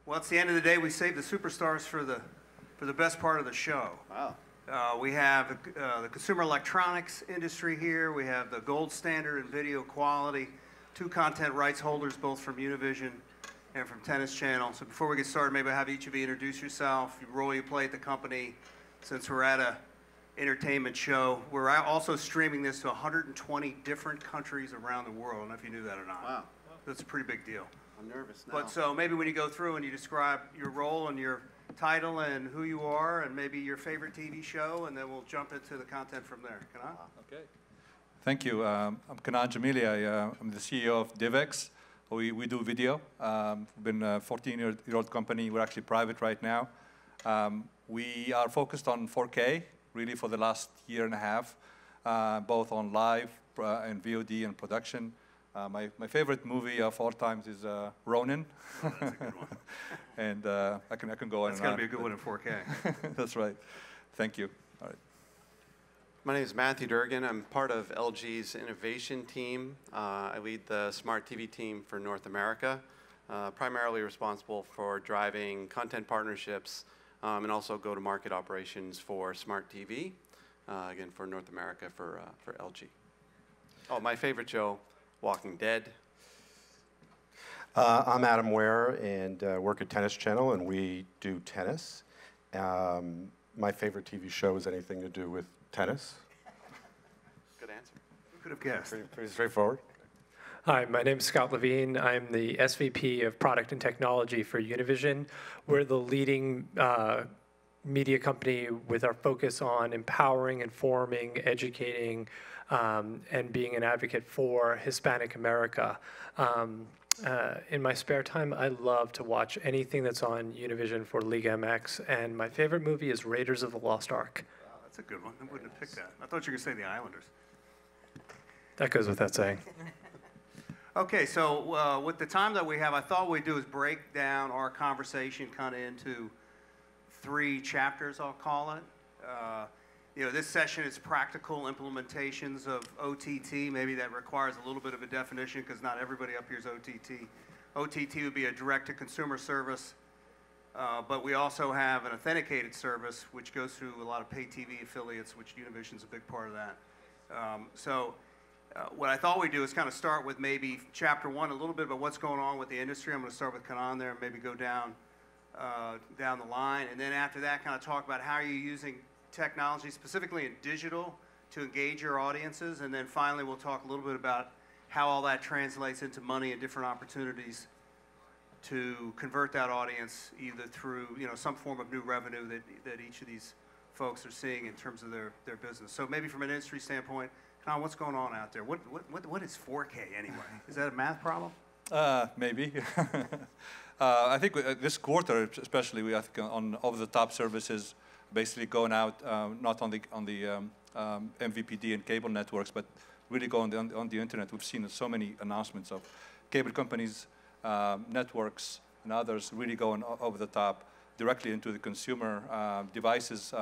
Well, it's the end of the day. We save the superstars for the best part of the show. Wow. We have the consumer electronics industry here. We have the gold standard in video quality, two content rights holders, both from Univision and from Tennis Channel. So before we get started, maybe I'll have each of you introduce yourself, the role you play at the company. Since we're at a entertainment show, we're also streaming this to 120 different countries around the world. I don't know if you knew that or not. Wow. That's a pretty big deal. I'm nervous now. But so maybe when you go through and you describe your role and your title and who you are and maybe your favorite TV show, and then we'll jump into the content from there. Kanan? Okay. Thank you. I'm Kanan Jamili. I'm the CEO of DivX. We do video. We've been a 14-year-old company. We're actually private right now. We are focused on 4K, really, for the last year and a half, both on live and VOD and production. My favorite movie of all times is Ronin. Oh, that's a good one. And I can go on. That's got to be a good one in 4K. That's right. Thank you. All right. My name is Matthew Durgan. I'm part of LG's innovation team. I lead the smart TV team for North America, primarily responsible for driving content partnerships and also go-to-market operations for smart TV, again, for North America for LG. Oh, my favorite show, Walking Dead. I'm Adam Ware and work at Tennis Channel, and we do tennis. My favorite TV show is anything to do with tennis. Good answer. Who could have guessed? Pretty straightforward. Hi, my name is Scott Levine. I'm the SVP of Product and Technology for Univision. We're the leading media company with our focus on empowering, informing, educating, and being an advocate for Hispanic America. In my spare time, I love to watch anything that's on Univision for Liga MX, and my favorite movie is Raiders of the Lost Ark. Wow, that's a good one. I wouldn't have picked that. I thought you were going to say The Islanders. That goes without saying. Okay, so with the time that we have, I thought what we'd do is break down our conversation kind of into 3 chapters, I'll call it. You know, this session is practical implementations of OTT. Maybe that requires a little bit of a definition because not everybody up here is OTT. OTT would be a direct-to-consumer service, but we also have an authenticated service which goes through a lot of pay TV affiliates, which Univision's a big part of that. What I thought we'd do is kind of start with maybe chapter 1, a little bit about what's going on with the industry. I'm going to start with Kanan there and maybe go down the line. And then after that, kind of talk about how you're using technology, specifically in digital, to engage your audiences. And then finally, we'll talk a little bit about how all that translates into money and different opportunities to convert that audience either through some form of new revenue that each of these folks are seeing in terms of their business. So maybe from an industry standpoint, Kanan, what's going on out there? What is 4K anyway? Is that a math problem? Maybe. I think this quarter, especially, we I think on over-the-top services, basically going out not on the MVPD and cable networks, but really going on the internet. We've seen so many announcements of cable companies, networks, and others really going over the top directly into the consumer devices.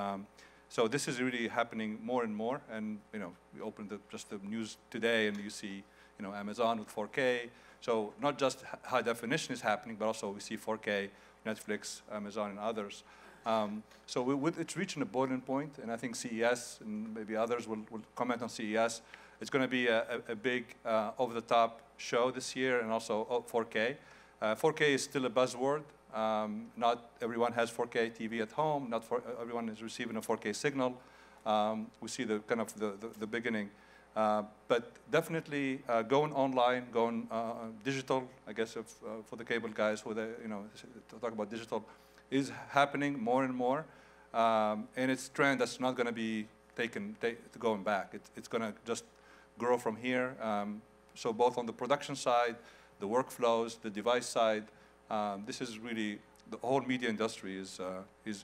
So this is really happening more and more. And we opened just the news today, and you see Amazon with 4K. So not just high definition is happening, but also we see 4K, Netflix, Amazon, and others. So it's reaching a boiling point, and I think CES, and maybe others will comment on CES, it's going to be a big over-the-top show this year, and also 4K. 4K is still a buzzword. Not everyone has 4K TV at home. Not everyone is receiving a 4K signal. We see the kind of the beginning. But definitely going online, going digital, I guess, for the cable guys who to talk about digital, is happening more and more. And it's a trend that's not going to be going back. It's going to just grow from here. So both on the production side, the workflows, the device side, this is really, the whole media industry is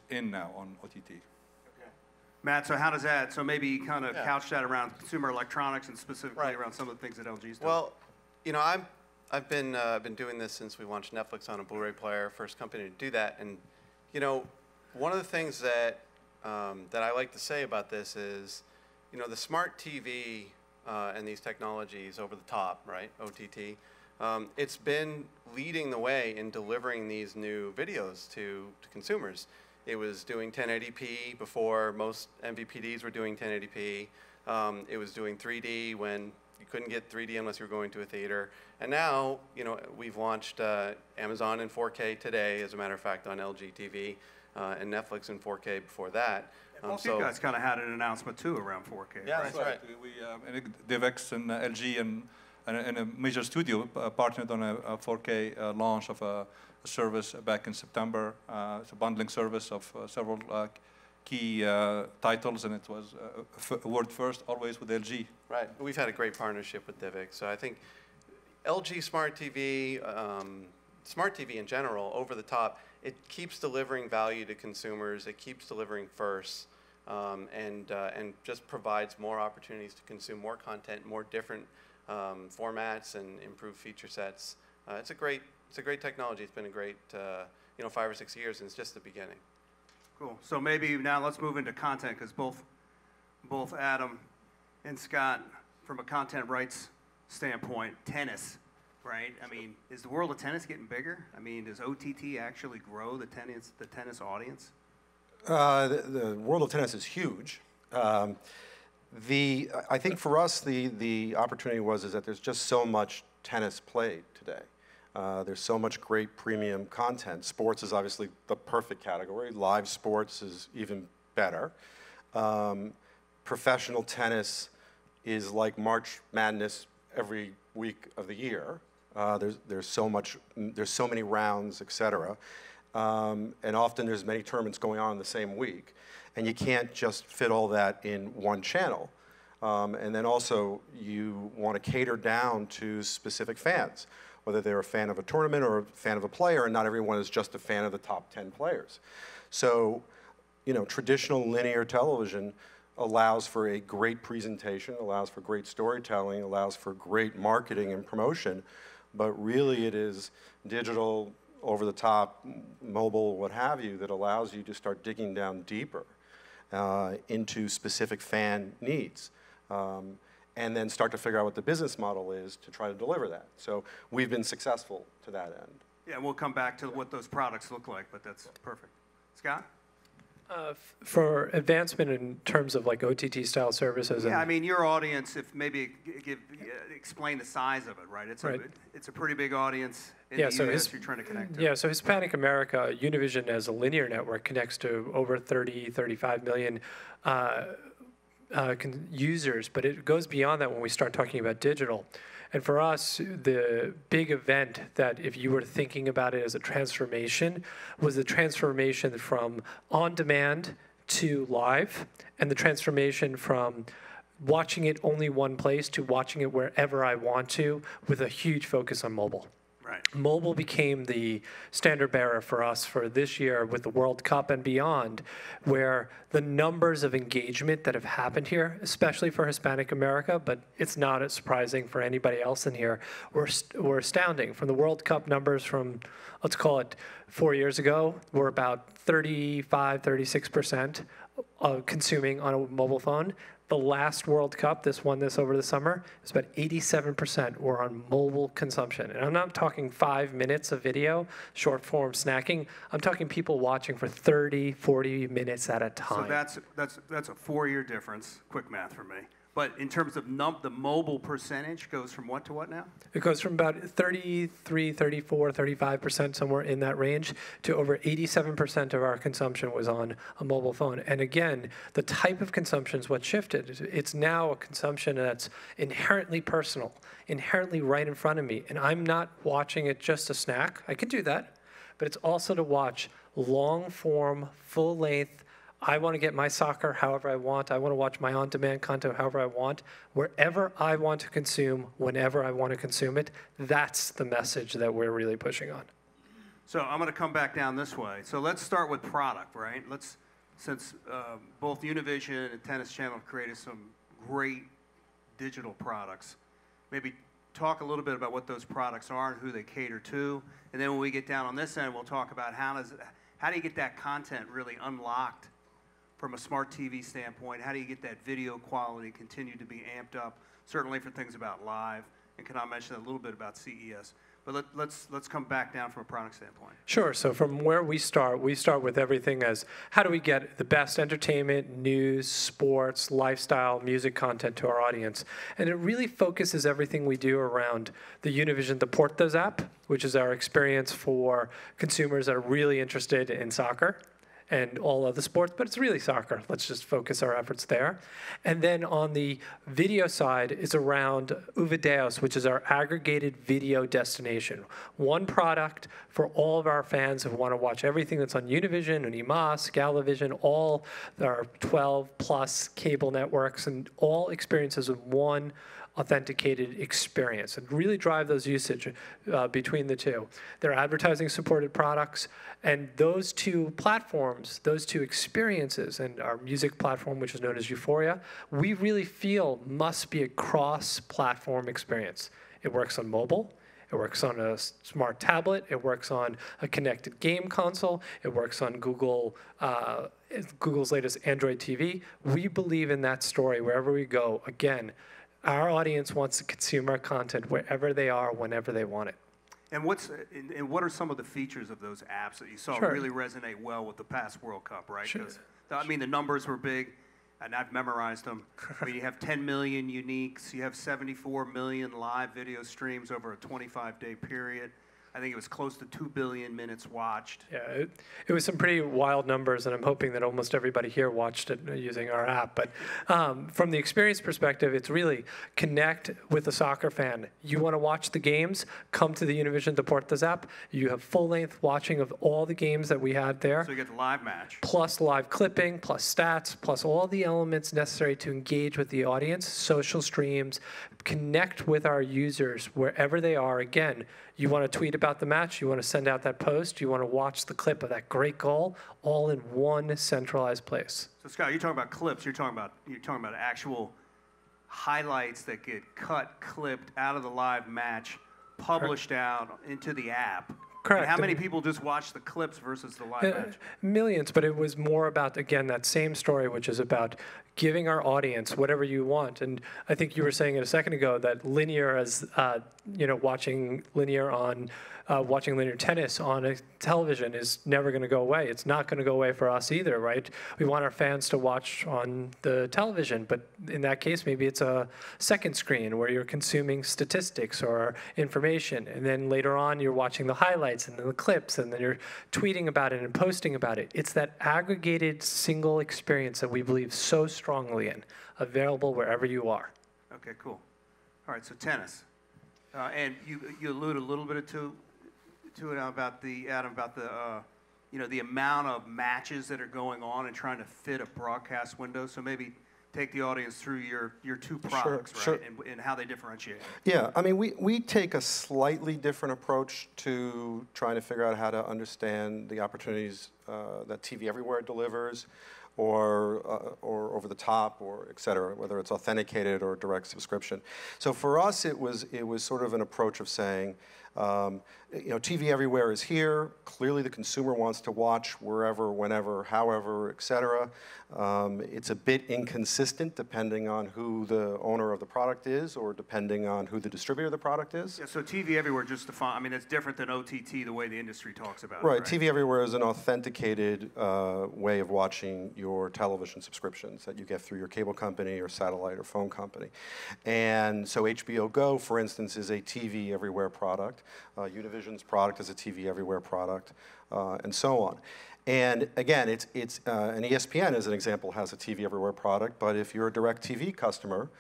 in now on OTT. Matt, so how does that, so maybe kind of couch that around consumer electronics and specifically around some of the things that LG's doing? Well, I've been doing this since we launched Netflix on a Blu-ray player, first company to do that. And one of the things that that I like to say about this is, you know, the smart TV and these technologies over the top, right, OTT, it's been leading the way in delivering these new videos to consumers. It was doing 1080p before most MVPDs were doing 1080p. It was doing 3D when you couldn't get 3D unless you were going to a theater. And now, you know, we've launched Amazon in 4K today, as a matter of fact, on LG TV, and Netflix in 4K before that. Both you guys kind of had an announcement too around 4K. Yeah, right? that's right. We DivX and LG and a major studio partnered on a 4K launch of a service back in September. It's a bundling service of several key titles, and it was a word first, always with LG. Right. We've had a great partnership with DivX. So I think LG Smart TV, Smart TV in general, over the top, it keeps delivering value to consumers. It keeps delivering first, and just provides more opportunities to consume more content, more different formats, and improved feature sets. It's a great technology. It's been a great 5 or 6 years, and it's just the beginning. Cool. So maybe now let's move into content, because both Adam and Scott, from a content rights standpoint, tennis, right? I mean, is the world of tennis getting bigger? I mean, does OTT actually grow the tennis audience? The world of tennis is huge. I think for us, the opportunity is that there's just so much tennis played today. There's so much great premium content. Sports is obviously the perfect category. Live sports is even better. Professional tennis is like March Madness every week of the year. There's so many rounds, et cetera. And often there's many tournaments going on in the same week. And you can't just fit all that in one channel. And then also you want to cater down to specific fans, whether they're a fan of a tournament or a fan of a player, and not everyone is just a fan of the top 10 players. So, you know, traditional linear television allows for a great presentation, allows for great storytelling, allows for great marketing and promotion, but really it is digital, over the top, mobile, what have you, that allows you to start digging down deeper into specific fan needs. And then start to figure out what the business model is to try to deliver that. So we've been successful to that end. Yeah, we'll come back to what those products look like, but that's perfect. Scott? For advancement in terms of like OTT style services. Yeah, I mean, your audience, if maybe explain the size of it, right? It's a pretty big audience in the US you're trying to connect to. Yeah, so Hispanic America, Univision as a linear network connects to over 35 million users, but it goes beyond that when we start talking about digital. And for us, the big event that, if you were thinking about it as a transformation, was the transformation from on-demand to live, and the transformation from watching it only one place to watching it wherever I want to, with a huge focus on mobile. Right. Mobile became the standard bearer for us for this year with the World Cup and beyond, where the numbers of engagement that have happened here, especially for Hispanic America, but it's not as surprising for anybody else in here, were astounding. From the World Cup numbers from, let's call it 4 years ago, were about 35, 36% consuming on a mobile phone. The last World Cup, this over the summer, is about 87% were on mobile consumption. And I'm not talking 5 minutes of video, short form snacking. I'm talking people watching for 30, 40 minutes at a time. So that's a 4-year difference, quick math for me. But in terms of the mobile percentage, goes from what to what now? It goes from about 33, 34, 35%, somewhere in that range, to over 87% of our consumption was on a mobile phone. And again, the type of consumption is what shifted. It's now a consumption that's inherently personal, inherently right in front of me. And I'm not watching it just a snack. I could do that. But it's also to watch long form, full length. I want to get my soccer however I want. I want to watch my on-demand content however I want. Wherever I want to consume, whenever I want to consume it, that's the message that we're really pushing on. So I'm going to come back down this way. So let's start with product, right? Since both Univision and Tennis Channel have created some great digital products, maybe talk a little bit about what those products are and who they cater to. And then when we get down on this end, we'll talk about how do you get that content really unlocked from a smart TV standpoint? How do you get that video quality continue to be amped up, certainly for things about live? And can I mention a little bit about CES? But let's come back down from a product standpoint. Sure. So from where we start with everything as how do we get the best entertainment, news, sports, lifestyle, music content to our audience. And it really focuses everything we do around the Univision Deportes app, which is our experience for consumers that are really interested in soccer and all other sports, but it's really soccer. Let's just focus our efforts there. And then on the video side is around Uvideos, which is our aggregated video destination. One product for all of our fans who want to watch everything that's on Univision, Unimas, Galavision, all our 12+ cable networks, and all experiences in one authenticated experience, and really drive those usage between the two. They're advertising-supported products, and those two platforms, those two experiences, and our music platform, which is known as Euphoria, we really feel must be a cross-platform experience. It works on mobile, it works on a smart tablet, it works on a connected game console, it works on Google's latest Android TV. We believe in that story wherever we go. Again, our audience wants to consume our content wherever they are, whenever they want it. And what are some of the features of those apps that you saw really resonate well with the past World Cup, right? Sure. I mean, the numbers were big, and I've memorized them. I mean, you have 10 million uniques, you have 74 million live video streams over a 25-day period. I think it was close to 2 billion minutes watched. Yeah, it was some pretty wild numbers, and I'm hoping that almost everybody here watched it using our app. But from the experience perspective, it's really connect with a soccer fan. You want to watch the games, come to the Univision Deportes app. You have full-length watching of all the games that we had there. So you get the live match. Plus live clipping, plus stats, plus all the elements necessary to engage with the audience, social streams, connect with our users wherever they are. Again, you want to tweet about the match, you want to send out that post, you want to watch the clip of that great goal, all in one centralized place. So Scott, you're talking about clips. You're talking about actual highlights that get cut, clipped out of the live match, published out into the app. Correct. And how many people just watch the clips versus the live match? Millions, but it was more about, again, that same story, which is about giving our audience whatever you want. And I think you were saying it a second ago that linear, as watching linear tennis on a television is never going to go away. It's not going to go away for us either, right? We want our fans to watch on the television, but in that case, maybe it's a second screen where you're consuming statistics or information, and then later on you're watching the highlights and then the clips, and then you're tweeting about it and posting about it. It's that aggregated single experience that we believe so strongly in, available wherever you are. Okay, cool. All right, so tennis. And you alluded a little bit to it about the the amount of matches that are going on and trying to fit a broadcast window. So maybe take the audience through your two products, sure. right, and how they differentiate. Yeah, I mean, we take a slightly different approach to trying to figure out how to understand the opportunities that TV Everywhere delivers, or over the top, or et cetera, whether it's authenticated or direct subscription. So for us, it was sort of an approach of saying, TV Everywhere is here. Clearly, the consumer wants to watch wherever, whenever, however, et cetera. It's a bit inconsistent depending on who the owner of the product is, or depending on who the distributor of the product is. Yeah, so TV Everywhere, just to find, I mean, it's different than OTT, the way the industry talks about Right, it. Right, TV Everywhere is an authenticated way of watching your television subscriptions that you get through your cable company or satellite or phone company. And so HBO Go, for instance, is a TV Everywhere product. Univision's product is a TV Everywhere product, and so on. And again, and ESPN, as an example, has a TV Everywhere product, but if you're a DirecTV customer,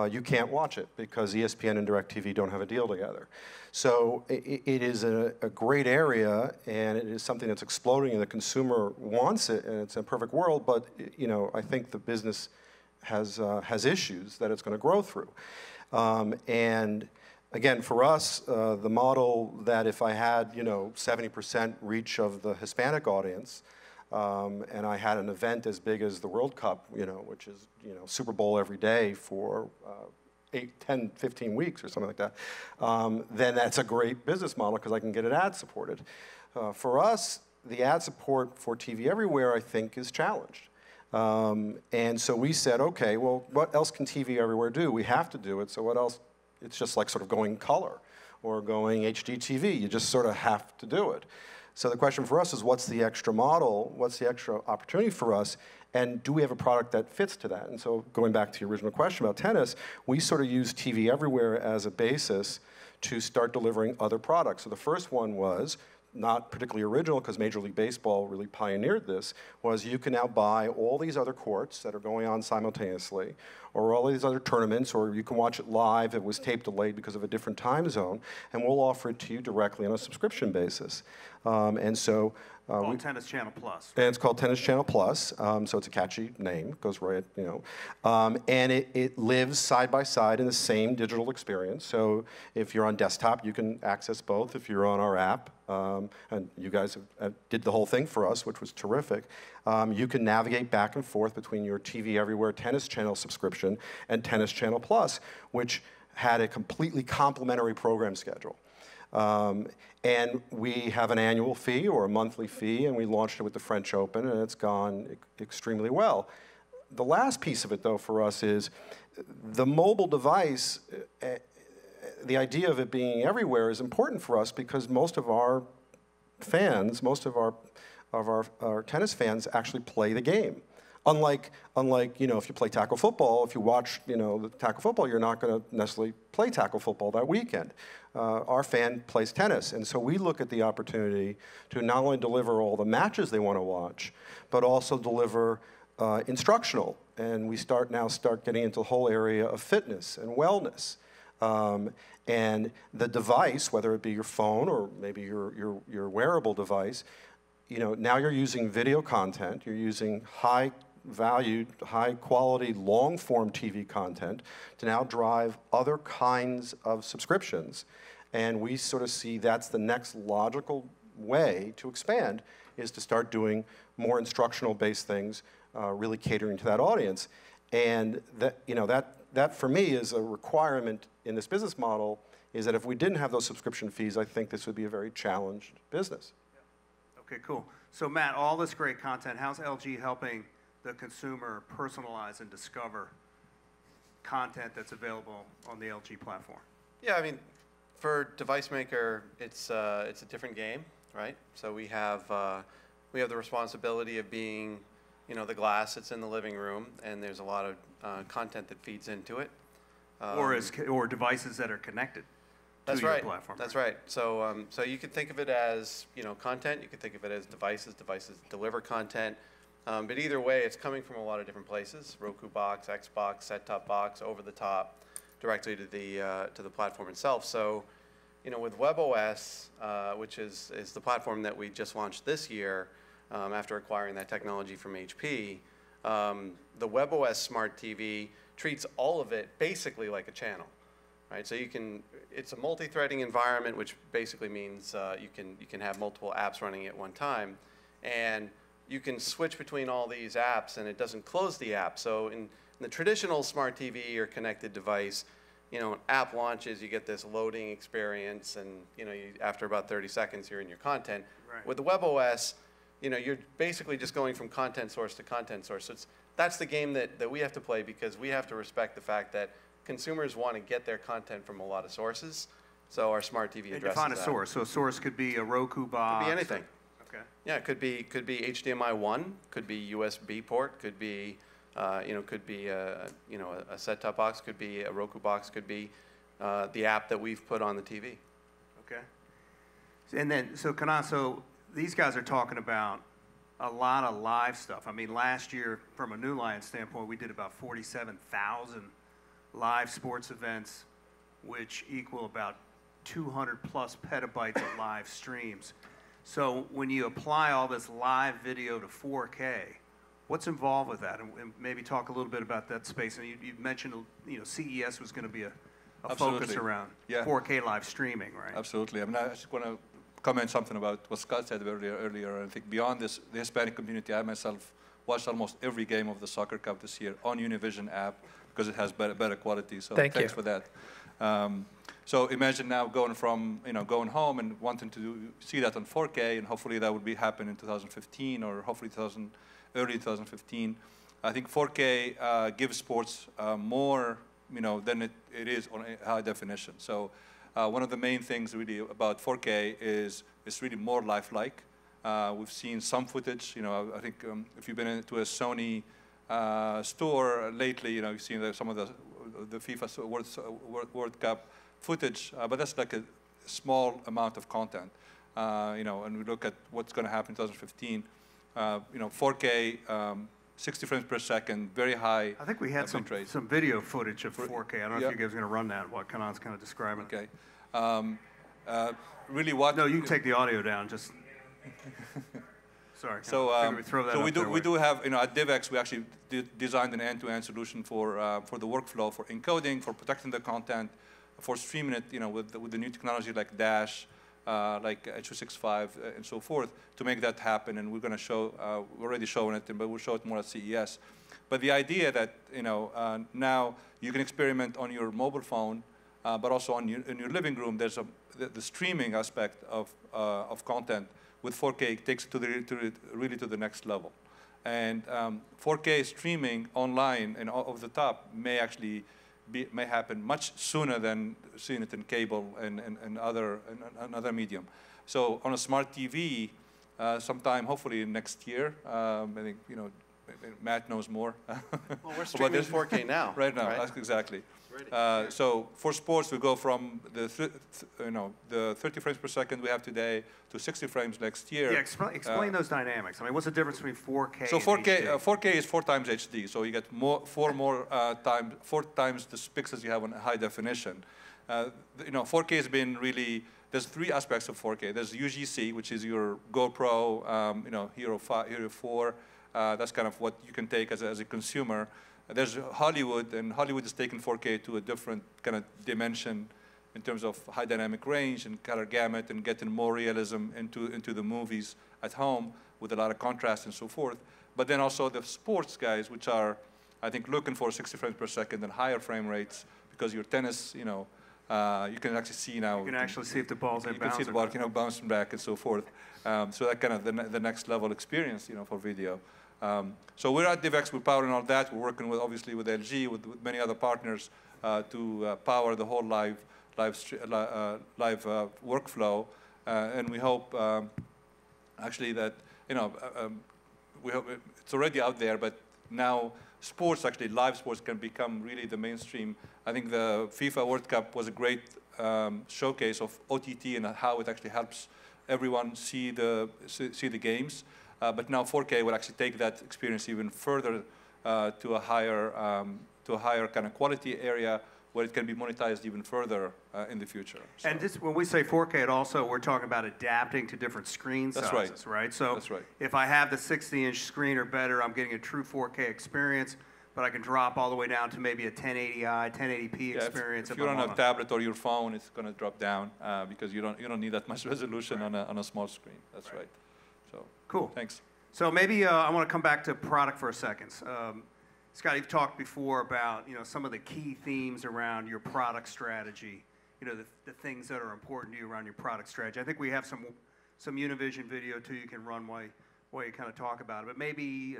you can't watch it because ESPN and DirecTV don't have a deal together. So it is a great area, and it is something that's exploding, and the consumer wants it, and it's a perfect world, but I think the business has issues that it's going to grow through. And again, for us, the model that if I had, 70% reach of the Hispanic audience, and I had an event as big as the World Cup, which is, Super Bowl every day for 8, 10, 15 weeks or something like that, then that's a great business model because I can get it ad supported. For us, the ad support for TV Everywhere, I think, is challenged. And so we said, okay, well, what else can TV Everywhere do? We have to do it, so what else? It's just like sort of going color or going HDTV. You just sort of have to do it. So the question for us is, what's the extra model? What's the extra opportunity for us? And do we have a product that fits to that? And so going back to your original question about tennis, we sort of use TV Everywhere as a basis to start delivering other products. So the first one was, not particularly original because Major League Baseball really pioneered this, was you can now buy all these other courts that are going on simultaneously, or all these other tournaments, or you can watch it live. It was tape delayed because of a different time zone, and we'll offer it to you directly on a subscription basis. And so Called Tennis Channel Plus. and it's called Tennis Channel Plus, so it's a catchy name, goes right, and it lives side by side in the same digital experience. So if you're on desktop, you can access both. If you're on our app, and you guys did the whole thing for us, which was terrific, you can navigate back and forth between your TV Everywhere Tennis Channel subscription and Tennis Channel Plus, which had a completely complementary program schedule. And we have an annual fee or a monthly fee, and we launched it with the French Open, and it's gone extremely well. The last piece of it, though, for us is the mobile device. The idea of it being everywhere is important for us because most of our fans, most of our tennis fans actually play the game. Unlike if you play tackle football, if you watch the tackle football, you're not going to necessarily play tackle football that weekend. Our fan plays tennis, and so we look at the opportunity to not only deliver all the matches they want to watch, but also deliver instructional. And we start getting into the whole area of fitness and wellness. And the device, whether it be your phone or maybe your wearable device, now you're using video content, you're using high-valued, high-quality, long-form TV content to now drive other kinds of subscriptions. And we sort of see that's the next logical way to expand, is to start doing more instructional-based things, really catering to that audience. And that for me is a requirement in this business model, is that if we didn't have those subscription fees, I think this would be a very challenged business. Okay, cool. So Matt, all this great content, how's LG helping the consumer personalize and discover content that's available on the LG platform? Yeah, I mean, for device maker, it's a different game, right? So we have the responsibility of being, the glass that's in the living room, and there's a lot of content that feeds into it. Or devices that are connected to your platform. That's right. So you could think of it as content. You could think of it as devices. Devices deliver content. But either way, it's coming from a lot of different places: Roku box, Xbox, set-top box, over the top, directly to the platform itself. So, with WebOS, which is the platform that we just launched this year, after acquiring that technology from HP, the WebOS Smart TV treats all of it basically like a channel, right? So it's a multi-threading environment, which basically means you can have multiple apps running at one time, and you can switch between all these apps, and it doesn't close the app. So in the traditional smart TV or connected device, an app launches, you get this loading experience, and after about 30 seconds, you're in your content. Right. With the WebOS, you're basically just going from content source to content source. So that's the game that we have to play, because we have to respect the fact that consumers want to get their content from a lot of sources. So our smart TV addresses define a that. source. So a source could be a Roku box. Could be anything. Okay. Yeah, it could be HDMI 1, could be USB port, could be could be a set-top box, could be a Roku box, could be the app that we've put on the TV. Okay. And then, so Kanan, so these guys are talking about a lot of live stuff. I mean, last year, from a New Line standpoint, we did about 47,000 live sports events, which equal about 200 plus petabytes of live streams. So when you apply all this live video to 4K, what's involved with that? And maybe talk a little bit about that space. And you mentioned, CES was going to be a focus around 4K live streaming, right? Absolutely. I mean, I just want to comment something about what Scott said earlier. I think beyond this, the Hispanic community, I myself watched almost every game of the Soccer Cup this year on Univision app because it has better quality. So thanks for that. So imagine now going from going home and wanting to see that on 4K, and hopefully that would happen in 2015 or hopefully early 2015. I think 4K gives sports more, than it is on a high definition. So one of the main things really about 4K is it's really more lifelike. We've seen some footage. I think if you've been into a Sony store lately, you've seen some of the FIFA World Cup footage, but that's like a small amount of content. And we look at what's going to happen in 2015. 4K, 60 frames per second, very high. I think we had some video footage of 4K. I don't know if you guys are going to run that. What Kanan's kind of describing. Okay. Really, what? No, you can take the audio down. Just. Sorry. So, we do have, at DivX, we actually designed an end-to-end solution for the workflow, for encoding, for protecting the content, for streaming it, with the new technology like Dash, like H265, and so forth, to make that happen. And we're going to show, we're already showing it, but we'll show it more at CES. But the idea that, now you can experiment on your mobile phone, but also in your living room, there's the streaming aspect of content with 4K takes it really to the next level. And 4K streaming online and over the top may actually may happen much sooner than seeing it in cable and another medium. So on a smart TV, sometime hopefully next year, I think Matt knows more. Well, we're streaming 4K now. Right now, right? Exactly. So for sports, we go from the 30 frames per second we have today to 60 frames next year. Yeah, explain those dynamics. I mean, what's the difference between 4K so and 4K, 4K is 4 times HD, so you get four times the pixels you have on high definition. 4K has been really, there's 3 aspects of 4K. There's UGC, which is your GoPro, Hero 4. That's kind of what you can take as a consumer. There's Hollywood, and Hollywood is taking 4K to a different kind of dimension in terms of high dynamic range and color gamut and getting more realism into the movies at home with a lot of contrast and so forth. But then also the sports guys, which are, I think, looking for 60 frames per second and higher frame rates, because your tennis, you can actually see now. You can actually see if the ball's in bounds. You can see the ball, bouncing back and so forth. So that kind of the next level experience, for video. So we're at DivX, we're powering all that. We're working obviously with LG, with many other partners to power the whole live workflow. And we hope actually that, we hope it's already out there, but now sports, actually live sports, can become really the mainstream. I think the FIFA World Cup was a great showcase of OTT and how it actually helps everyone see the games. But now 4K will actually take that experience even further to a higher kind of quality area where it can be monetized even further in the future. So. And when we say 4K, we're talking about adapting to different screen sizes, right? So that's right. If I have the 60-inch screen or better, I'm getting a true 4K experience, but I can drop all the way down to maybe a 1080i, 1080p experience. If you're on a tablet or your phone, it's going to drop down because you don't need that much resolution on a small screen. That's right. So cool. Thanks. So maybe I want to come back to product for a second. Scott, you've talked before about some of the key themes around your product strategy. The things that are important to you around your product strategy. I think we have some Univision video too you can run while you kind of talk about it. But maybe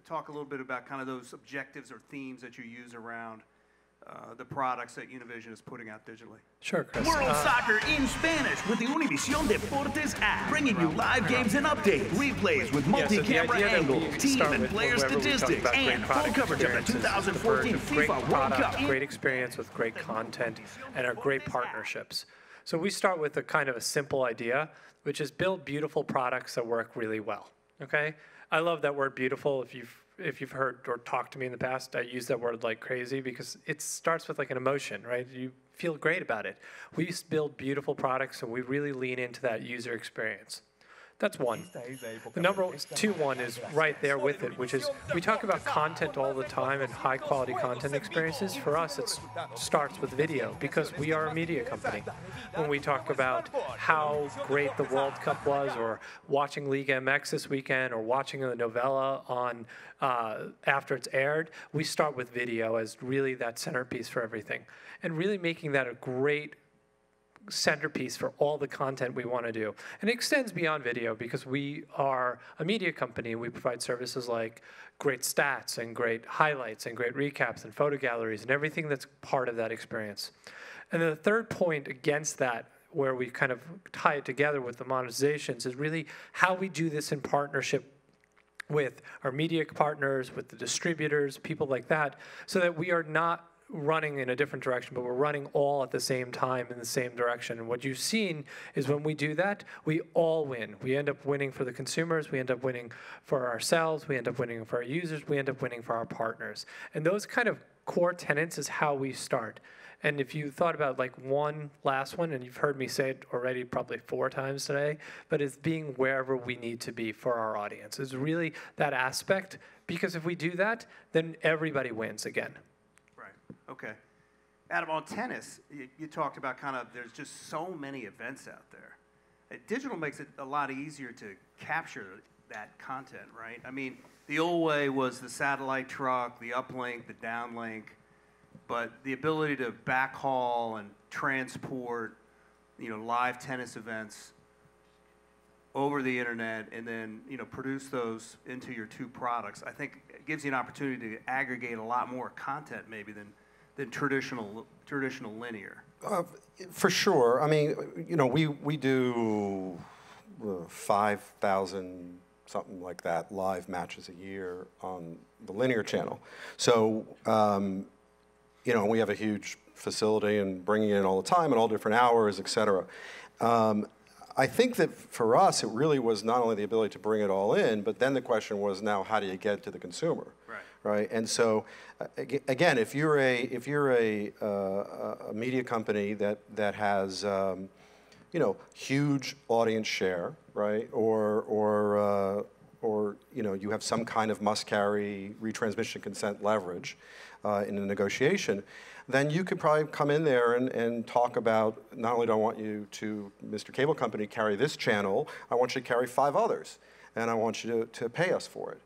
talk a little bit about kind of those objectives or themes that you use around the products that Univision is putting out digitally. Sure, Chris. World Soccer in Spanish with the Univision Deportes app, bringing you live games and updates, replays with multi-camera angle, team and player statistics, and full coverage of the 2014 FIFA World Cup. Great experience with great content and our great partnerships. So we start with a kind of a simple idea, which is build beautiful products that work really well. Okay? I love that word beautiful. If you've heard or talked to me in the past, I use that word like crazy because it starts with like an emotion, right? You feel great about it. We used to build beautiful products, and we really lean into that user experience. That's one. The number 2 one is right there with it, which is we talk about content all the time and high quality content experiences. For us, it starts with video because we are a media company. When we talk about how great the World Cup was, or watching League MX this weekend, or watching a novella on after it's aired, we start with video as really that centerpiece for everything, and really making that a great centerpiece for all the content we want to do. And it extends beyond video because we are a media company. We provide services like great stats and great highlights and great recaps and photo galleries and everything that's part of that experience. And then the third point against that, where we kind of tie it together with the monetizations, is really how we do this in partnership with our media partners, with the distributors, people like that, so that we are not running in a different direction, but we're running all at the same time in the same direction. And what you've seen is when we do that, we all win. We end up winning for the consumers, we end up winning for ourselves, we end up winning for our users, we end up winning for our partners. And those kind of core tenets is how we start. And if you thought about like one last one, and you've heard me say it already probably 4 times today, but it's being wherever we need to be for our audience. It's really that aspect, because if we do that, then everybody wins again. Okay. Adam, on tennis, you talked about kind of there's just so many events out there. Digital makes it a lot easier to capture that content, right? I mean, the old way was the satellite truck, the uplink, the downlink, but the ability to backhaul and transport, live tennis events over the internet and then, produce those into your 2 products, I think it gives you an opportunity to aggregate a lot more content maybe than traditional linear. For sure. I mean, we do 5,000, something like that, live matches a year on the linear channel. So, we have a huge facility and bringing in all the time and all different hours, et cetera. I think that for us, it really was not only the ability to bring it all in, but then the question was now, how do you get it to the consumer? Right? And so, again, if you're a media company that has huge audience share, right, or you have some kind of must-carry retransmission consent leverage in a negotiation, then you could probably come in there and talk about, not only do I want you to, Mr. Cable Company, carry this channel, I want you to carry 5 others, and I want you to pay us for it.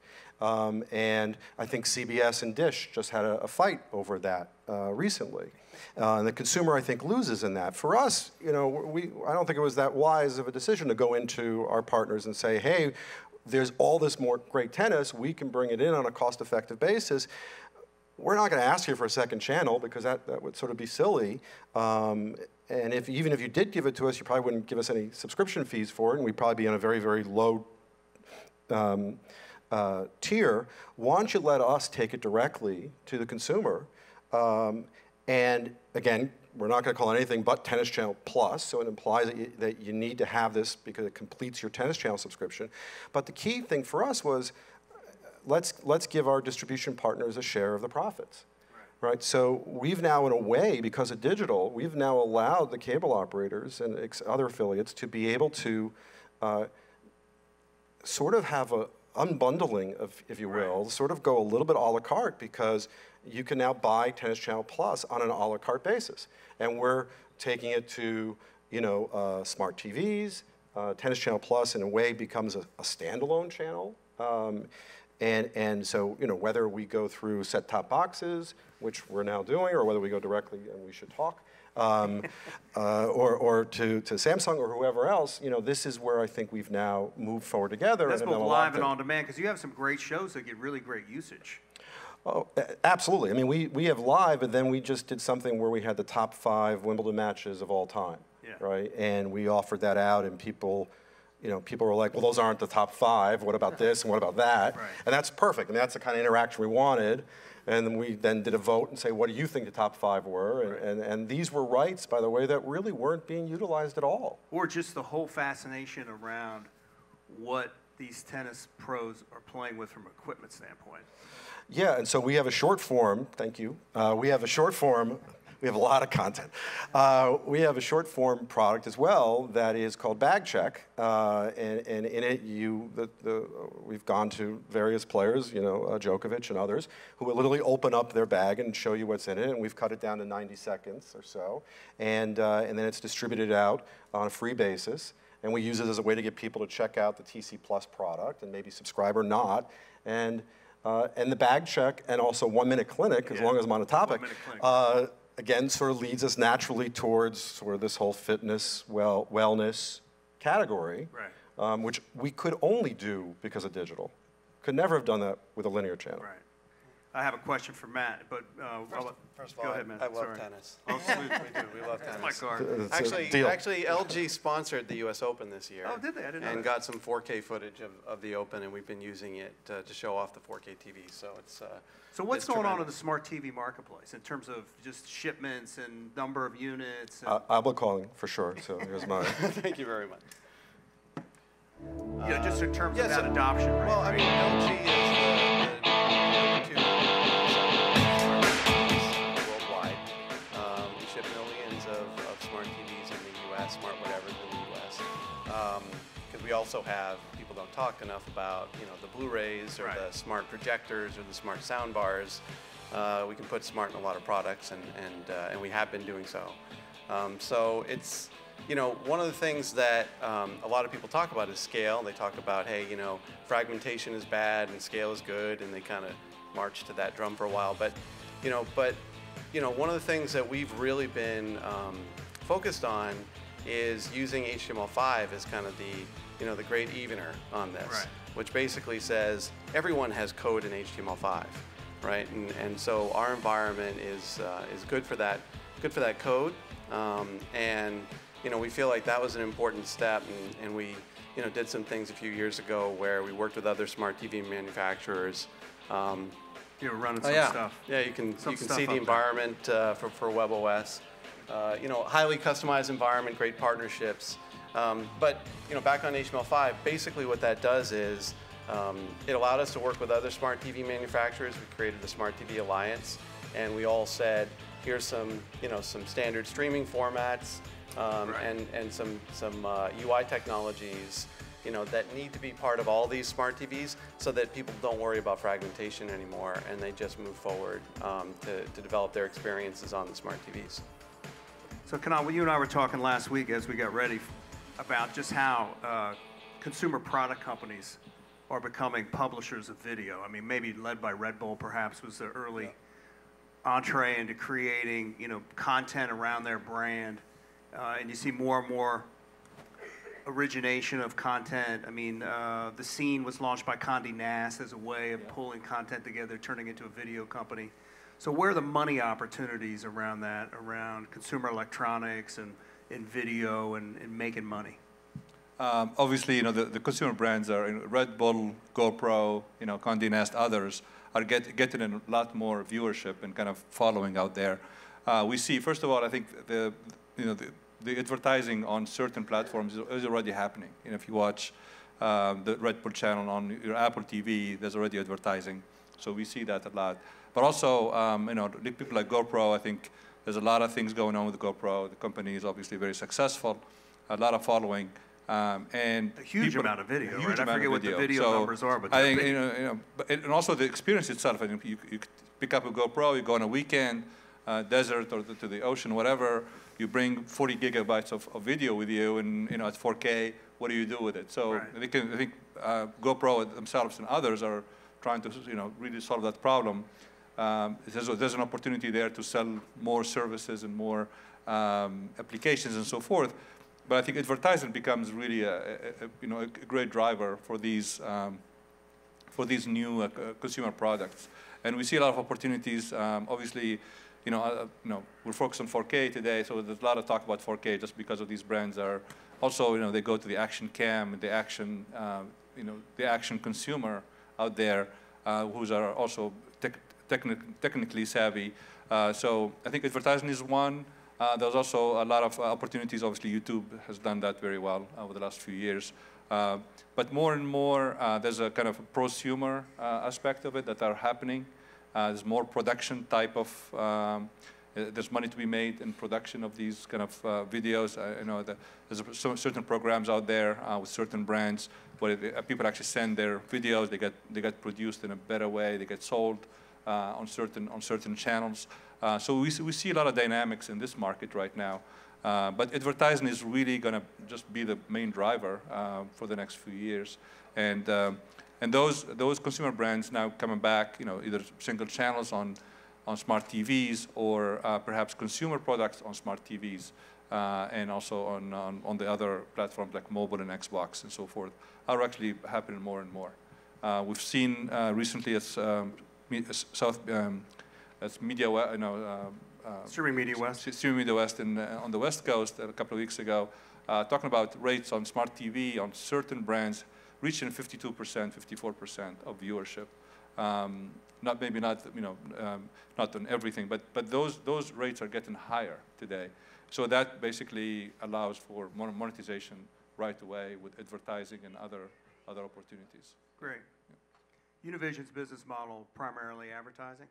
And I think CBS and Dish just had a fight over that recently. And the consumer, I think, loses in that. For us, I don't think it was that wise of a decision to go into our partners and say, hey, there's all this more great tennis, we can bring it in on a cost-effective basis. We're not going to ask you for a second channel because that would sort of be silly. And even if you did give it to us, you probably wouldn't give us any subscription fees for it, and we'd probably be on a very, very low tier. Why don't you let us take it directly to the consumer? And again, we're not going to call it anything but Tennis Channel Plus, so it implies that you need to have this because it completes your Tennis Channel subscription. But the key thing for us was, let's give our distribution partners a share of the profits. Right? So we've now, in a way, because of digital, we've now allowed the cable operators and other affiliates to be able to sort of have a unbundling, if you will, sort of go a little bit a la carte, because you can now buy Tennis Channel Plus on an a la carte basis. And we're taking it to, smart TVs. Tennis Channel Plus, in a way, becomes a standalone channel. And so, whether we go through set-top boxes, which we're now doing, or whether we go directly, and we should talk, or to Samsung or whoever else, this is where I think we've now moved forward together. That's both live and on demand, because you have some great shows that get really great usage. Oh, absolutely. I mean, we have live, but then we just did something where we had the top 5 Wimbledon matches of all time, right? And we offered that out, and people were like, well, those aren't the top 5. What about this, and what about that? Right. And that's perfect. I mean, that's the kind of interaction we wanted. And then we then did a vote and say, what do you think the top 5 were? And these were rights, by the way, that really weren't being utilized at all. Or just the whole fascination around what these tennis pros are playing with from an equipment standpoint. Yeah, and so we have a short form, thank you. We have a short form. We have a lot of content. We have a short form product as well that is called Bag Check, and in it we've gone to various players, Djokovic and others, who will literally open up their bag and show you what's in it, and we've cut it down to 90 seconds or so, and then it's distributed out on a free basis, and we use it as a way to get people to check out the TC Plus product and maybe subscribe or not, and the Bag Check and also 1 Minute Clinic, as long as I'm on a topic. again, sort of leads us naturally towards sort of this whole fitness, wellness category, Right. Which we could only do because of digital. Could never have done that with a linear channel. Right. I have a question for Matt, but First of all, go ahead, Matt. I love Sorry. tennis. Oh, we do. We love tennis. My card. It's a Actually, deal. LG sponsored the U.S. Open this year. Oh, did they? I didn't know And that. got some 4K footage of the Open, and we've been using it to show off the 4K TV. So it's So what's it's going on in tremendous. the smart TV marketplace in terms of just shipments and number of units? And, I'll be calling for sure, so here's mine. Thank you very much. just in terms yeah, of that so- adoption rate. Well, I mean, LG is the number 2 worldwide. We ship millions of smart TVs in the U.S., smart whatevers in the U.S. Because we also have, people don't talk enough about, the Blu-rays or Right. the smart projectors or the smart sound bars. We can put smart in a lot of products, and we have been doing so. So it's, one of the things that a lot of people talk about is scale. They talk about, hey, fragmentation is bad and scale is good, and they kind of march to that drum for a while. But, one of the things that we've really been focused on is using HTML5 as kind of the great evener on this, Right. which basically says everyone has code in HTML5, right? And so our environment is good for that code, and we feel like that was an important step, and we did some things a few years ago where we worked with other smart TV manufacturers. You were running some yeah. stuff. Yeah, you can Some stuff see the up environment for WebOS. Highly customized environment, great partnerships. But back on HTML5, basically what that does is it allowed us to work with other smart TV manufacturers. We created the Smart TV Alliance, and we all said, here's some standard streaming formats Right. and some UI technologies that need to be part of all these smart TVs so that people don't worry about fragmentation anymore, and they just move forward to develop their experiences on the smart TVs. So, Kanal, you and I were talking last week as we got ready about just how consumer product companies are becoming publishers of video. I mean, maybe led by Red Bull, perhaps, was the early entree into creating, content around their brand. And you see more and more origination of content. I mean, The Scene was launched by Condé Nast as a way of pulling content together, turning into a video company. So where are the money opportunities around that, around consumer electronics and video and making money? Obviously, the consumer brands are Red Bull, GoPro, Condé Nast, others are getting a lot more viewership and kind of following out there. We see, first of all, I think the advertising on certain platforms is already happening. If you watch the Red Bull channel on your Apple TV, there's already advertising. So we see that a lot. But also, people like GoPro, I think there's a lot of things going on with GoPro. The company is obviously very successful, a lot of following. And A huge amount of video, huge right? I amount forget of what the video. video So numbers are, but I they're think big. and also the experience itself. I think you pick up a GoPro, you go on a weekend, desert or to the ocean, whatever. You bring 40 gigabytes of video with you, and at 4K. What do you do with it? So Right. I think GoPro themselves and others are trying to really solve that problem. There's an opportunity there to sell more services and more applications and so forth. But I think advertising becomes really a great driver for these new consumer products, and we see a lot of opportunities. Obviously, we're focused on 4K today, so there's a lot of talk about 4K just because of these brands are also they go to the action cam, the action consumer out there who's are also technically savvy. So I think advertising is one. There's also a lot of opportunities. Obviously, YouTube has done that very well over the last few years. But more and more, there's a kind of a prosumer aspect of it that are happening. There's more production type of, there's money to be made in production of these kind of videos. There's certain programs out there with certain brands where people actually send their videos. They get produced in a better way. They get sold on certain channels. So we see a lot of dynamics in this market right now. But advertising is really going to just be the main driver for the next few years. And those consumer brands now coming back, either single channels on on smart TVs, or perhaps consumer products on smart TVs, and also on the other platforms like mobile and Xbox and so forth, are actually happening more and more. We've seen recently as Streaming Media West. Streaming Media West on the West Coast a couple of weeks ago, talking about rates on smart TV on certain brands reaching 52%, 54% of viewership. Not on everything, but those rates are getting higher today. So that basically allows for monetization right away with advertising and other opportunities. Great. Yeah. Univision's business model primarily advertising?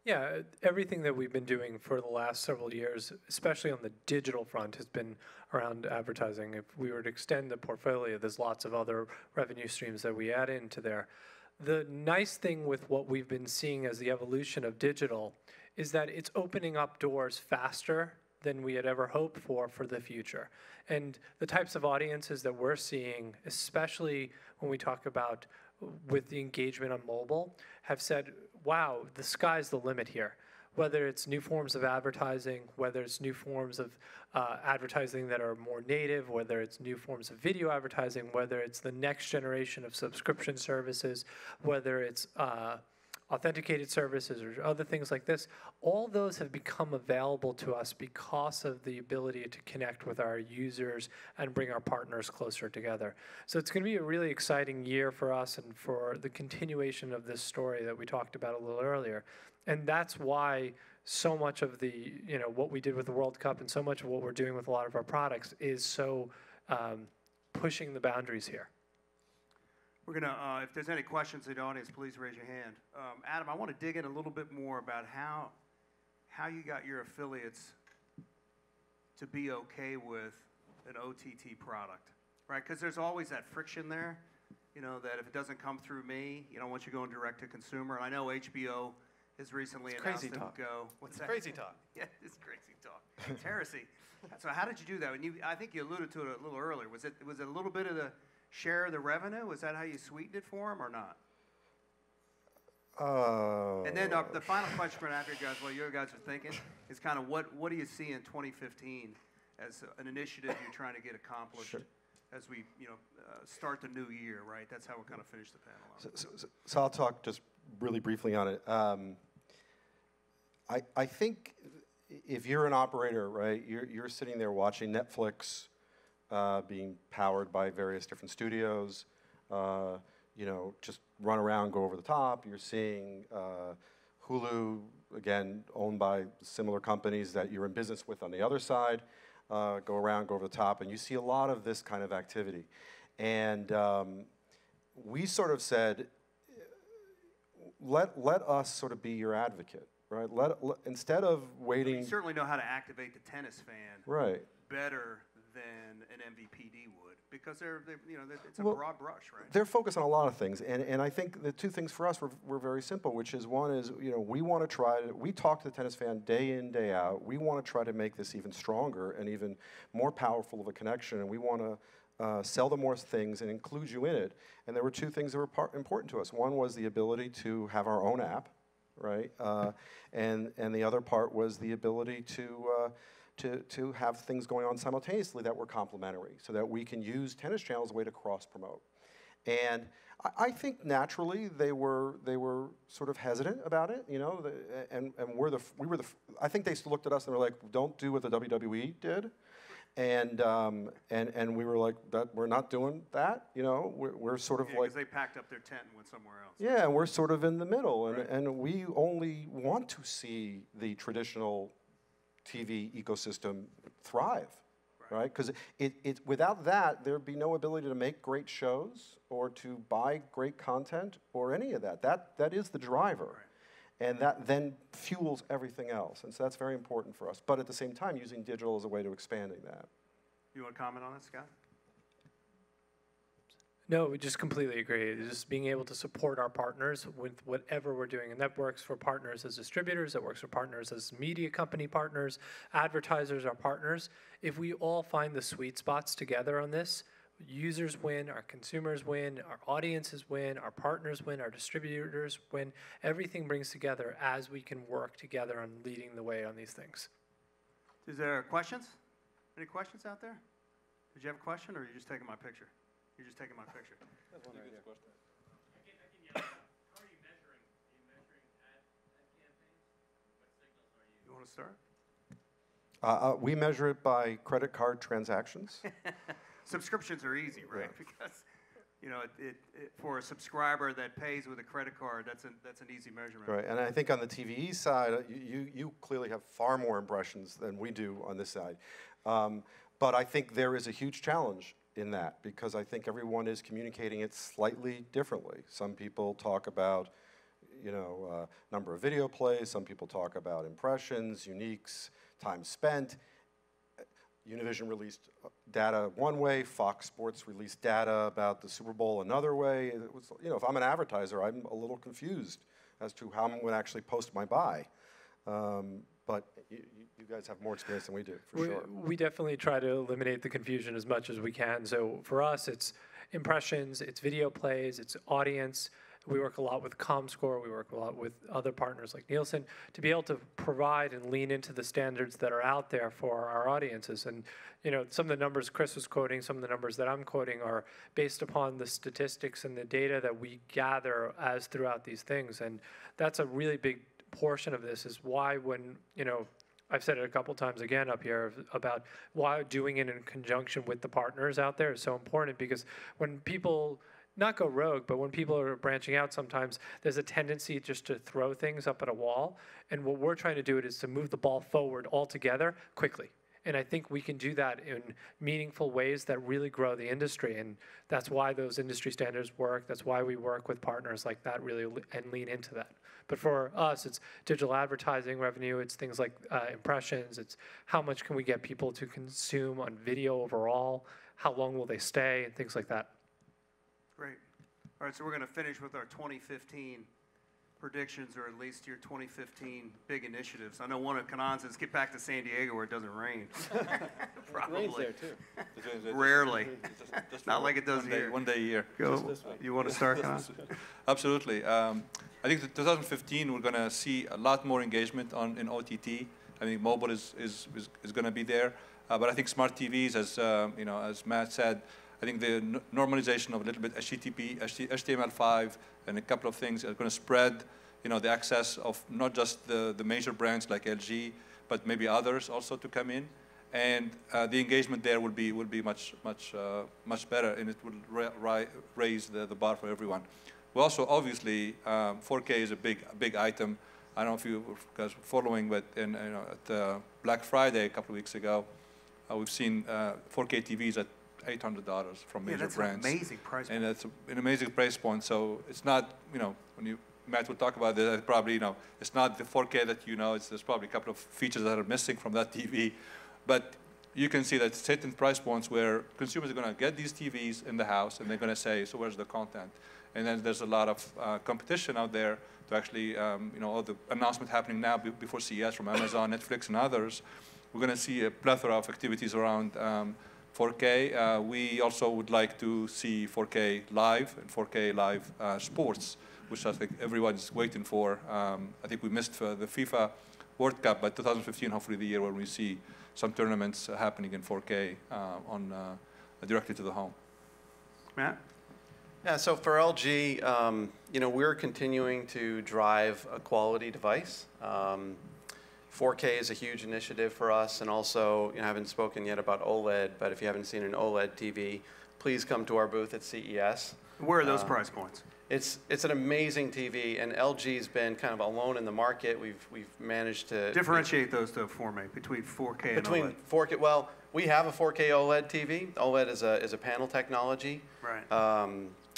Yeah, everything that we've been doing for the last several years, especially on the digital front, has been around advertising. If we were to extend the portfolio, there's lots of other revenue streams that we add into there. The nice thing with what we've been seeing as the evolution of digital is that it's opening up doors faster than we had ever hoped for the future. And the types of audiences that we're seeing, especially when we talk about with the engagement on mobile, have said, wow, the sky's the limit here. Whether it's new forms of advertising, whether it's new forms of advertising that are more native, whether it's new forms of video advertising, whether it's the next generation of subscription services, whether it's authenticated services or other things like this, all those have become available to us because of the ability to connect with our users and bring our partners closer together. So it's going to be a really exciting year for us and for the continuation of this story that we talked about a little earlier. And that's why so much of the, what we did with the World Cup and so much of what we're doing with a lot of our products is so pushing the boundaries here. We're going to, if there's any questions in the audience, please raise your hand. Adam, I want to dig in a little bit more about how you got your affiliates to be okay with an OTT product, right? Because there's always that friction there, that if it doesn't come through me, once you're going direct to consumer. And I know HBO has recently announced it would go. What's that? Crazy talk. Yeah, it's crazy talk. It's heresy. So how did you do that? I think you alluded to it a little earlier. Was it a little bit of the share of the revenue? Was that how you sweetened it for them or not? And then the final question for after you guys, what you guys are thinking, is kind of what do you see in 2015 as an initiative you're trying to get accomplished as we start the new year, right? That's how we'll kind of finish the panel off. So I'll talk just really briefly on it. I think if you're an operator, right, you're sitting there watching Netflix being powered by various different studios, just run around, go over the top. You're seeing Hulu, again, owned by similar companies that you're in business with on the other side, go around, go over the top, and you see a lot of this kind of activity. And we sort of said, let us sort of be your advocate, right? Instead of waiting. You certainly know how to activate the tennis fan better than an MVPD would, because it's a broad brush, right? They're focused on a lot of things, and I think the two things for us were very simple, which is one is, we want to we talk to the tennis fan day in, day out. We want to try to make this even stronger and even more powerful of a connection, and we want to sell them more things and include you in it. And there were two things that were important to us. One was the ability to have our own app, right? And the other part was the ability to have things going on simultaneously that were complementary, so that we can use Tennis Channel as a way to cross-promote. And I think naturally they were sort of hesitant about it, and I think they looked at us and were like, don't do what the WWE did. And we were like, we're not doing that, we're sort of like. Because they packed up their tent and went somewhere else. Yeah, and we're sort of in the middle, and we only want to see the traditional TV ecosystem thrive, right? Because without that, there'd be no ability to make great shows or to buy great content or any of that. That is the driver. Right. And that then fuels everything else. And so that's very important for us. But at the same time, using digital as a way to expanding that. You want to comment on that, Scott? No, we just completely agree. Just being able to support our partners with whatever we're doing. And that works for partners as distributors, that works for partners as media company partners, advertisers are partners. If we all find the sweet spots together on this, users win, our consumers win, our audiences win, our partners win, our distributors win. Everything brings together as we can work together on leading the way on these things. Is there questions? Any questions out there? Did you have a question, or are you just taking my picture? You're just taking my picture. That's one right question. I can yell out. How are you measuring? Are you measuring ad campaigns? What signals are you? You want to start? We measure it by credit card transactions. Subscriptions are easy, right? Yeah. Because, you know, for a subscriber that pays with a credit card, that's an easy measurement. Right, and I think on the TVE side, you clearly have far more impressions than we do on this side. But I think there is a huge challenge in that, because I think everyone is communicating it slightly differently. Some people talk about, you know, number of video plays. Some people talk about impressions, uniques, time spent. Univision released data one way. Fox Sports released data about the Super Bowl another way. It was, you know, if I'm an advertiser, I'm a little confused as to how I'm going to actually post my buy. But you guys have more experience than we do, for sure. We definitely try to eliminate the confusion as much as we can. So for us, it's impressions, it's video plays, it's audience. We work a lot with ComScore. We work a lot with other partners like Nielsen to be able to provide and lean into the standards that are out there for our audiences. And you know, some of the numbers Chris was quoting, some of the numbers that I'm quoting are based upon the statistics and the data that we gather as throughout these things. And that's a really big portion of this, is why when, you know, I've said it a couple times again up here about why doing it in conjunction with the partners out there is so important, because when people not go rogue, but when people are branching out, sometimes there's a tendency just to throw things up at a wall. And what we're trying to do is to move the ball forward altogether quickly. And I think we can do that in meaningful ways that really grow the industry. And that's why those industry standards work. That's why we work with partners like that really and lean into that. But for us, it's digital advertising revenue. It's things like impressions. It's how much can we get people to consume on video overall? How long will they stay? And things like that. Great. All right, so we're going to finish with our 2015 predictions, or at least your 2015 big initiatives. I know one of Kanan's is get back to San Diego where it doesn't rain. Probably. It rains there, too. Rarely. Just Not like it does here. One day a year. Go. You want to start, Kanan? Absolutely. I think that 2015 we're going to see a lot more engagement in OTT. I think mobile is going to be there, but I think smart TVs, as you know, as Matt said, I think the normalization of a little bit HTTP, HTML5, and a couple of things are going to spread, you know, the access of not just the major brands like LG, but maybe others also to come in, and the engagement there will be much better, and it will raise the bar for everyone. We also obviously 4K is a big item. I don't know if you guys were following, but at Black Friday a couple of weeks ago, we've seen 4K TVs at $800 from major brands. That's an amazing price point. And that's an amazing price point. So it's not, you know, when Matt will talk about this, probably, you know, it's not the 4K that you know. There's probably a couple of features that are missing from that TV. But you can see that certain price points where consumers are going to get these TVs in the house, and they're going to say, so where's the content? And then there's a lot of competition out there to actually, you know, all the announcement happening now before CES from Amazon, Netflix, and others. We're going to see a plethora of activities around 4K. We also would like to see 4K live and 4K live sports, which I think everyone's waiting for. I think we missed the FIFA World Cup, but 2015, hopefully the year when we see some tournaments happening in 4K directly to the home. Matt? Yeah, so for LG, you know, we're continuing to drive a quality device. 4K is a huge initiative for us, and also, you know, I haven't spoken yet about OLED, but if you haven't seen an OLED TV, please come to our booth at CES. Where are those price points? It's an amazing TV, and LG's been kind of alone in the market. We've managed to differentiate those though for me between 4K and OLED. 4K, well, we have a 4K OLED TV. OLED is a panel technology. Right.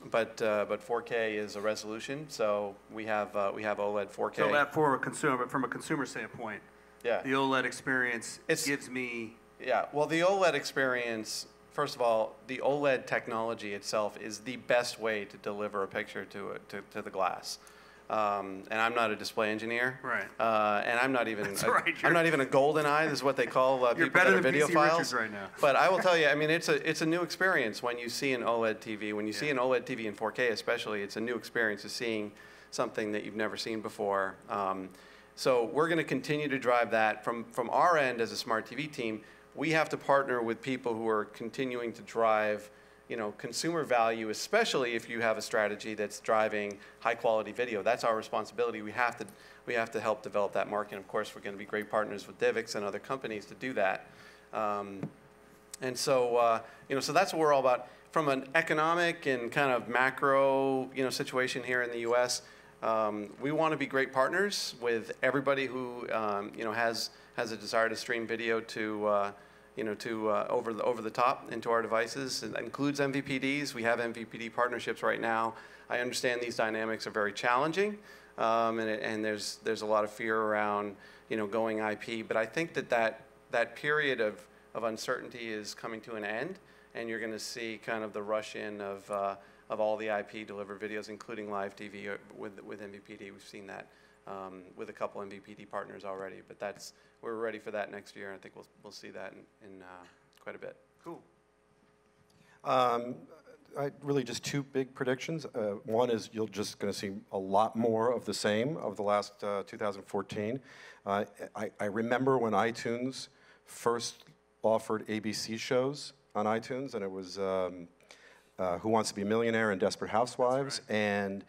But 4K is a resolution, so we have OLED 4K. So that for a consumer, from a consumer standpoint, yeah, the OLED experience gives me. Yeah, well, the OLED experience. First of all, the OLED technology itself is the best way to deliver a picture to the glass. and I'm not a display engineer. Right. And I'm not even. That's right. I'm not even a golden eye. This is what they call people that are videophiles. Richards right now. But I will tell you, I mean, it's a new experience when you see an OLED TV. When you see an OLED TV in 4K, especially, it's a new experience of seeing something that you've never seen before. So we're going to continue to drive that from our end as a smart TV team. We have to partner with people who are continuing to drive, consumer value, especially if you have a strategy that's driving high quality video. That's our responsibility. We have to help develop that market. And of course, we're going to be great partners with Divx and other companies to do that. And so, so that's what we're all about. From an economic and kind of macro, situation here in the U.S., we want to be great partners with everybody who, has a desire to stream video to, over the top into our devices. It includes MVPDs. We have MVPD partnerships right now. I understand these dynamics are very challenging, and there's a lot of fear around, going IP. But I think that period of uncertainty is coming to an end, and you're going to see kind of the rush in of all the IP delivered videos, including live TV with MVPD. We've seen that with a couple MVPD partners already, but we're ready for that next year, and I think we'll see that in quite a bit. Cool. Really just two big predictions. One is you're just going to see a lot more of the same of the last 2014. I remember when iTunes first offered ABC shows on iTunes, and it was Who Wants to Be a Millionaire and Desperate Housewives, right. And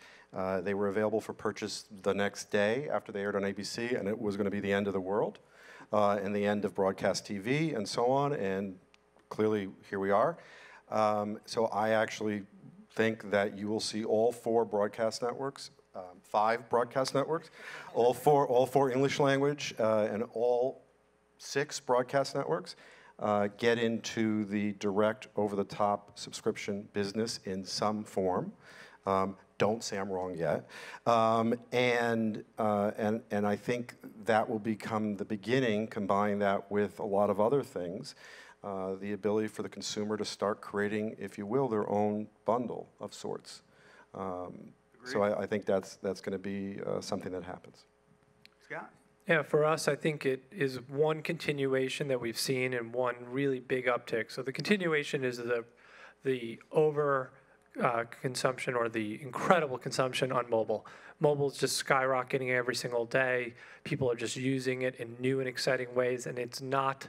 they were available for purchase the next day after they aired on ABC, and it was going to be the end of the world and the end of broadcast TV and so on, and clearly here we are. So I actually think that you will see all 4 broadcast networks, 5 broadcast networks, all four English language, and all 6 broadcast networks get into the direct over-the-top subscription business in some form. Don't say I'm wrong yet. And I think that will become the beginning, combine that with a lot of other things, the ability for the consumer to start creating, if you will, their own bundle of sorts. So I think that's going to be something that happens. Scott? Yeah, for us, I think it is one continuation that we've seen and one really big uptick. So the continuation is the over consumption or the incredible consumption on mobile. Mobile is just skyrocketing every single day. People are just using it in new and exciting ways, and it's not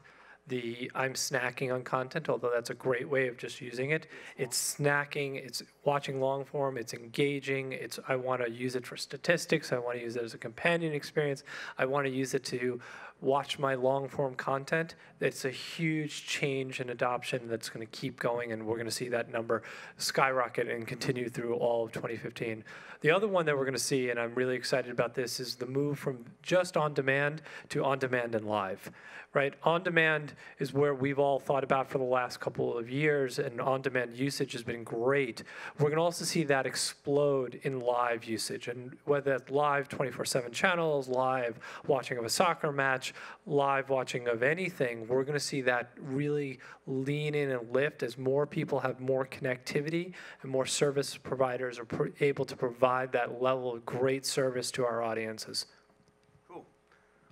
I'm snacking on content, although that's a great way of just using it. It's snacking, it's watching long form, it's engaging, I want to use it for statistics, I want to use it as a companion experience, I want to use it to watch my long form content. It's a huge change in adoption that's going to keep going, and we're going to see that number skyrocket and continue through all of 2015. The other one that we're going to see, and I'm really excited about this, is the move from just on demand to on demand and live. Right? On demand is where we've all thought about for the last couple of years, and on demand usage has been great. We're going to also see that explode in live usage, and whether that's live 24/7 channels, live watching of a soccer match, live watching of anything, we're going to see that really lean in and lift as more people have more connectivity and more service providers are able to provide that level of great service to our audiences.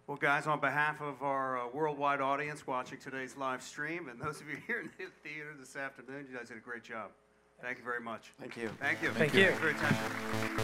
Well, guys, on behalf of our worldwide audience watching today's live stream, and those of you here in the theater this afternoon, you guys did a great job. Thank you very much. Thank you. Thank you. Thank you. Thank you for your attention.